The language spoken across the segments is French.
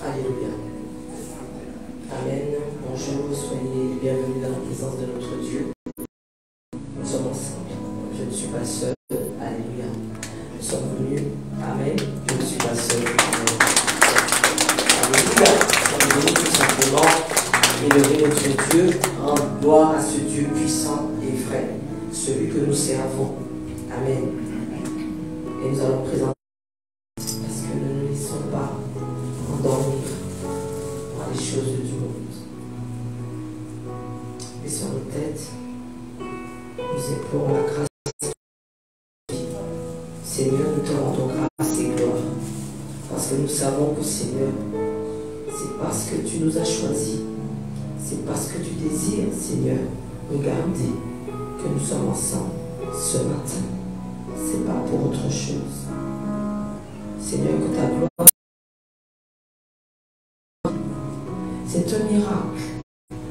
Alléluia. Amen. Bonjour, soyez les bienvenus dans la présence de notre Dieu. Nous sommes ensemble. Je ne suis pas seul. Alléluia. Nous sommes venus. Amen. Je ne suis pas seul. Alléluia. Nous sommes venus tout simplement élever notre Dieu, rendre gloire à ce Dieu puissant et vrai, celui que nous servons. Amen. Et nous allons présenter parce que nous ne nous laissons pas endormir par les choses du monde. Baissons nos têtes, nous implorons la grâce de Dieu. Seigneur, nous te rendons grâce et gloire, parce que nous savons que Seigneur, c'est parce que tu nous as choisis, c'est parce que tu désires, Seigneur, regarder que nous sommes ensemble ce matin. C'est pas pour autre chose. Seigneur, que ta gloire, c'est un miracle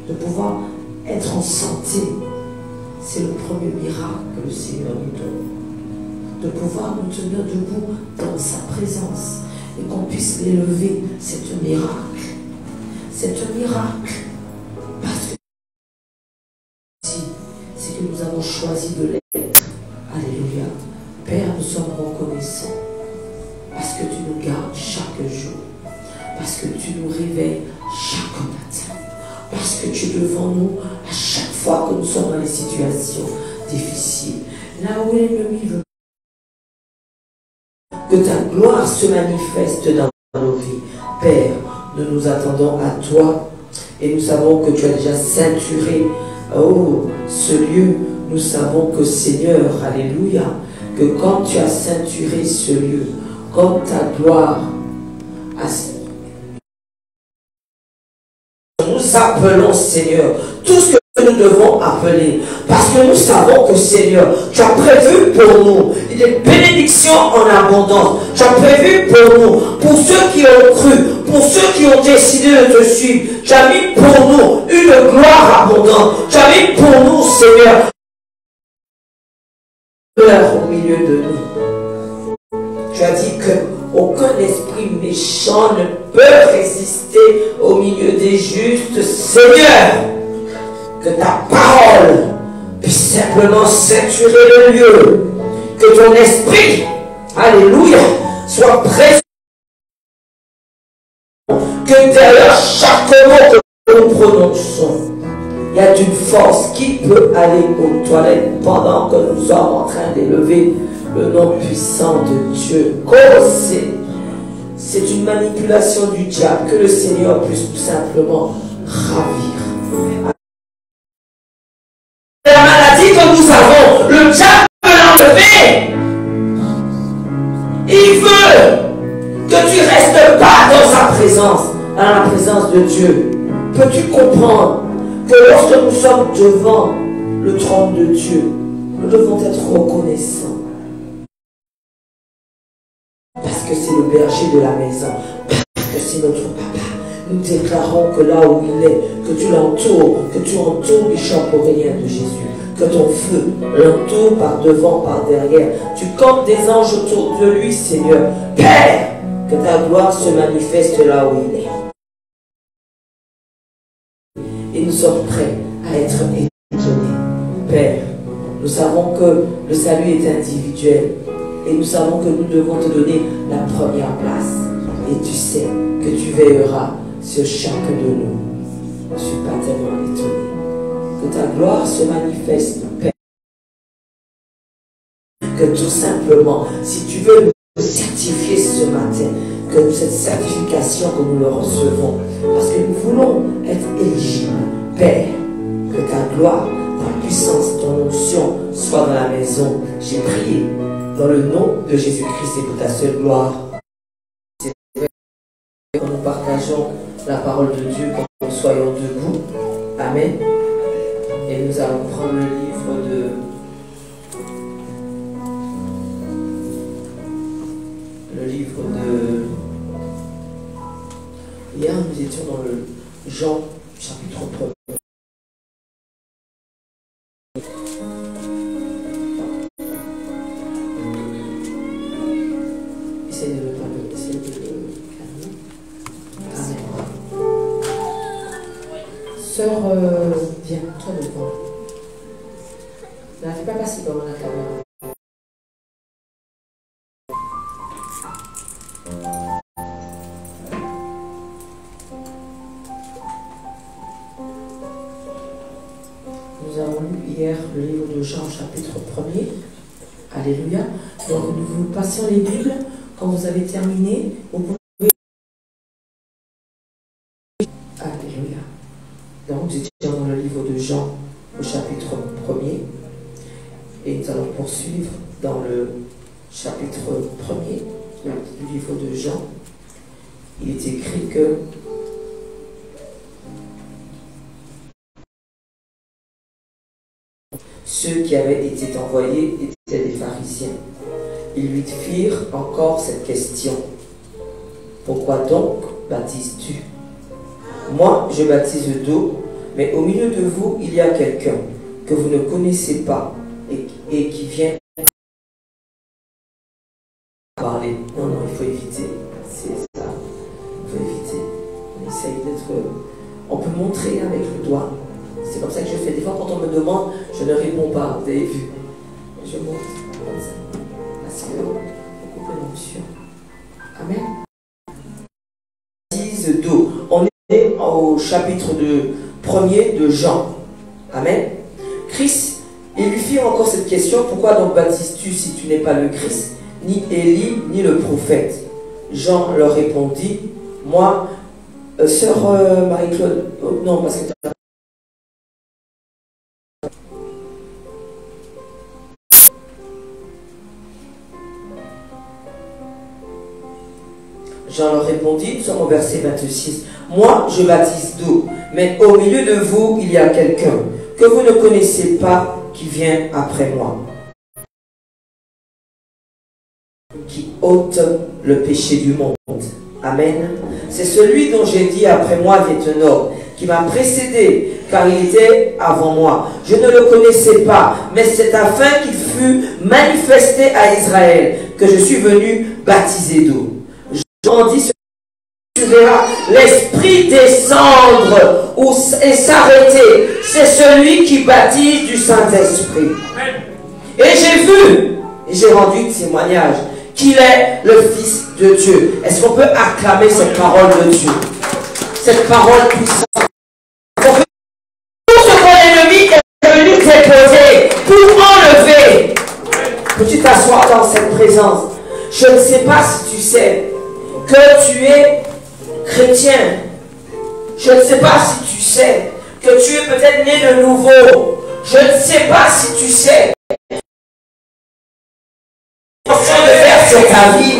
de pouvoir être en santé. C'est le premier miracle que le Seigneur nous donne. De pouvoir nous tenir debout dans sa présence et qu'on puisse l'élever, c'est un miracle. C'est un miracle. Parce que c'est que nous avons choisi de l'être. Alléluia. Père, nous sommes reconnaissants parce que tu nous gardes chaque jour, parce que tu nous réveilles chaque matin, parce que tu es devant nous à chaque fois que nous sommes dans les situations difficiles. Là où l'ennemi veut que ta gloire se manifeste dans nos vies. Père, nous nous attendons à toi et nous savons que tu as déjà ceinturé ce lieu. Nous savons que Seigneur, alléluia, que quand tu as ceinturé ce lieu, comme ta gloire a... Nous appelons Seigneur tout ce que nous devons appeler, parce que nous savons que Seigneur, tu as prévu pour nous des bénédictions en abondance. Tu as prévu pour nous, pour ceux qui ont cru, pour ceux qui ont décidé de te suivre. Tu as mis pour nous une gloire abondante. Tu as mis pour nous, Seigneur, au milieu de nous. Tu as dit que aucun esprit méchant ne peut résister au milieu des justes. Seigneur, que ta parole puisse simplement ceinturer le lieu. Que ton esprit, alléluia, soit présent. Que derrière chaque mot que nous prononçons, il y a une force qui peut aller aux toilettes pendant que nous sommes en train d'élever le nom puissant de Dieu. C'est une manipulation du diable que le Seigneur puisse tout simplement ravir. La maladie que nous avons, le diable peut l'enlever. Il veut que tu restes pas dans sa présence, dans la présence de Dieu. Peux-tu comprendre que lorsque nous sommes devant le trône de Dieu, nous devons être reconnaissants. Parce que c'est le berger de la maison, parce que c'est notre papa. Nous déclarons que là où il est, que tu l'entoures, que tu entoures les chapeaubriens de Jésus, que ton feu l'entoure par devant, par derrière. Tu comptes des anges autour de lui, Seigneur. Père, que ta gloire se manifeste là où il est. Et nous sommes prêts à être étonnés. Père, nous savons que le salut est individuel. Et nous savons que nous devons te donner la première place. Et tu sais que tu veilleras sur chacun de nous. Je ne suis pas tellement étonné. Que ta gloire se manifeste, Père. Que tout simplement, si tu veux nous certifier ce matin, que cette certification que nous le recevons, parce que nous voulons être éligibles, Père, que ta gloire, ta puissance, ton onction soit dans la maison. J'ai prié dans le nom de Jésus-Christ et pour ta seule gloire. C'est vrai que nous partageons la parole de Dieu quand nous soyons debout. Amen. Et nous allons prendre le livre de... Hier, nous étions dans le Jean, chapitre 1. Essayez de le calmer. Sœur, viens, toi devant. Ne fais pas passer devant la caméra. Nous avons lu hier le livre de Jean, chapitre 1er. Alléluia. Donc nous vous passions les Bibles. Quand vous avez terminé, vous pouvez... Alléluia. Donc nous étions dans le livre de Jean, au chapitre 1er. Et nous allons poursuivre dans le chapitre 1er du livre de Jean. Il est écrit que ceux qui avaient été envoyés étaient des pharisiens. Ils lui firent encore cette question. Pourquoi donc baptises-tu? Moi, je baptise d'eau, mais au milieu de vous, il y a quelqu'un que vous ne connaissez pas et qui vient parler. Non, non, il faut éviter. C'est ça. Il faut éviter. On essaye d'être... On peut montrer avec le doigt. C'est comme ça que je fais. Des fois, quand on me demande, je ne réponds pas. Vous avez vu? Je montre comme ça. Parce que beaucoup d'émotions. Amen. Baptise d'eau. On est au chapitre 1er de Jean. Amen. Christ, il lui fit encore cette question. Pourquoi donc baptises-tu si tu n'es pas le Christ, ni Élie, ni le prophète? Jean leur répondit, moi, sœur Marie-Claude, non, parce que Jean leur répondit, nous sommes au verset 26. Moi, je baptise d'eau, mais au milieu de vous, il y a quelqu'un que vous ne connaissez pas qui vient après moi, qui ôte le péché du monde. Amen. C'est celui dont j'ai dit après moi vient un homme qui m'a précédé, car il était avant moi. Je ne le connaissais pas, mais c'est afin qu'il fût manifesté à Israël que je suis venu baptiser d'eau. Jean dit, tu verras l'Esprit descendre et s'arrêter. C'est celui qui baptise du Saint-Esprit. Et j'ai vu, et j'ai rendu témoignage, qu'il est le Fils de Dieu. Est-ce qu'on peut acclamer cette parole de Dieu? Cette parole puissante. Tout ce que l'ennemi est venu déposer pour enlever. Peux-tu t'asseoir dans cette présence? Je ne sais pas si tu sais que tu es chrétien. Je ne sais pas si tu sais que tu es peut-être né de nouveau. Je ne sais pas si tu sais de faire sur ta vie.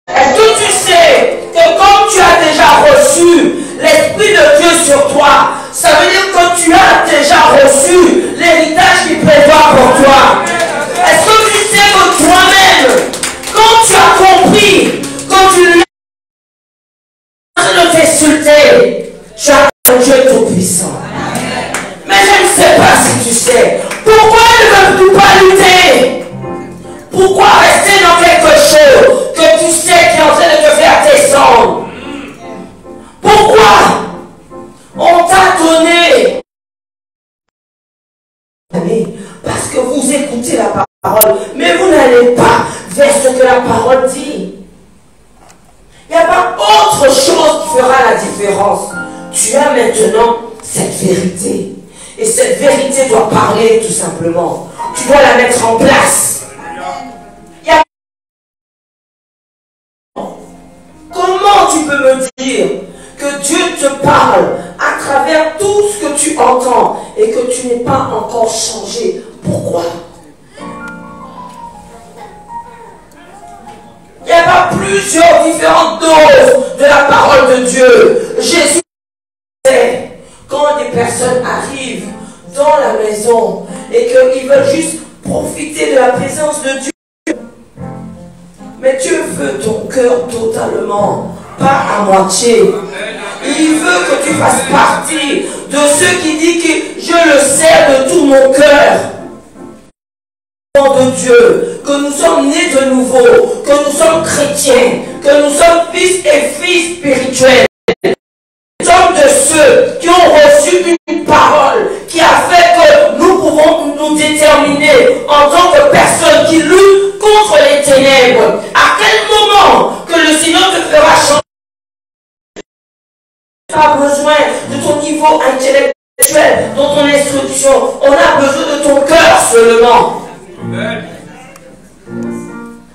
Est-ce que tu sais que comme tu as déjà reçu l'Esprit de Dieu sur toi, ça veut dire que tu as déjà reçu l'héritage qu'il prévoit pour toi? Est-ce que tu sais que toi-même, quand tu as compris, quand tu l'as de t'insulter, tu as un Dieu tout-puissant. Mais je ne sais pas si tu sais. Pourquoi ne veux-tu pas lutter? Pourquoi rester dans quelque chose que tu sais qui est en train de te faire descendre? Pourquoi on t'a donné? Parce que vous écoutez la parole, mais vous n'allez pas vers ce que la parole dit. Il n'y a pas autre chose qui fera la différence. Tu as maintenant cette vérité. Et cette vérité doit parler tout simplement. Tu dois la mettre en place. Comment tu peux me dire que Dieu te parle à travers tout ce que tu entends et que tu n'es pas encore changé? Pourquoi? Il n'y a pas plusieurs différentes doses de la parole de Dieu. Jésus sait quand des personnes arrivent dans la maison et qu'ils veulent juste profiter de la présence de Dieu. Mais Dieu veut ton cœur totalement, pas à moitié. Il veut que tu fasses partie de ceux qui disent que je le sais de tout mon cœur. De Dieu, que nous sommes nés de nouveau, que nous sommes chrétiens, que nous sommes fils et filles spirituels. Nous sommes de ceux qui ont reçu une pas besoin de ton niveau intellectuel, de ton instruction. On a besoin de ton cœur seulement. Amen.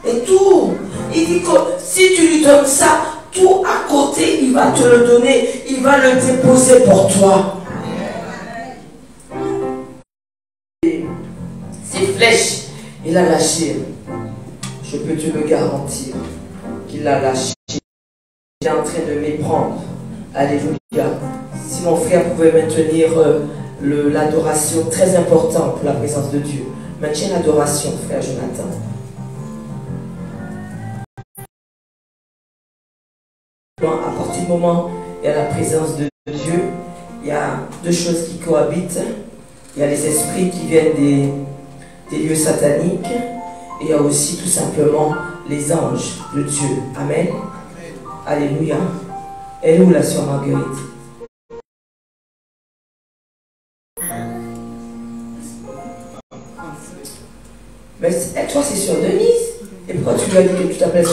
Et tout, il dit que si tu lui donnes ça, tout à côté, il va te le donner. Il va le déposer pour toi. Ces flèches, il a lâché. Je peux te le garantir qu'il a lâché. Il est en train de méprendre. Alléluia. Si mon frère pouvait maintenir l'adoration, très important pour la présence de Dieu. Maintiens l'adoration, frère Jonathan. À partir du moment où il y a la présence de Dieu, il y a deux choses qui cohabitent. Il y a les esprits qui viennent des lieux sataniques. Et il y a aussi tout simplement les anges de Dieu. Amen. Alléluia. Elle est où la sœur Marguerite? Mais toi, c'est sœur Denise. Et pourquoi tu lui as dit que tu t'appelles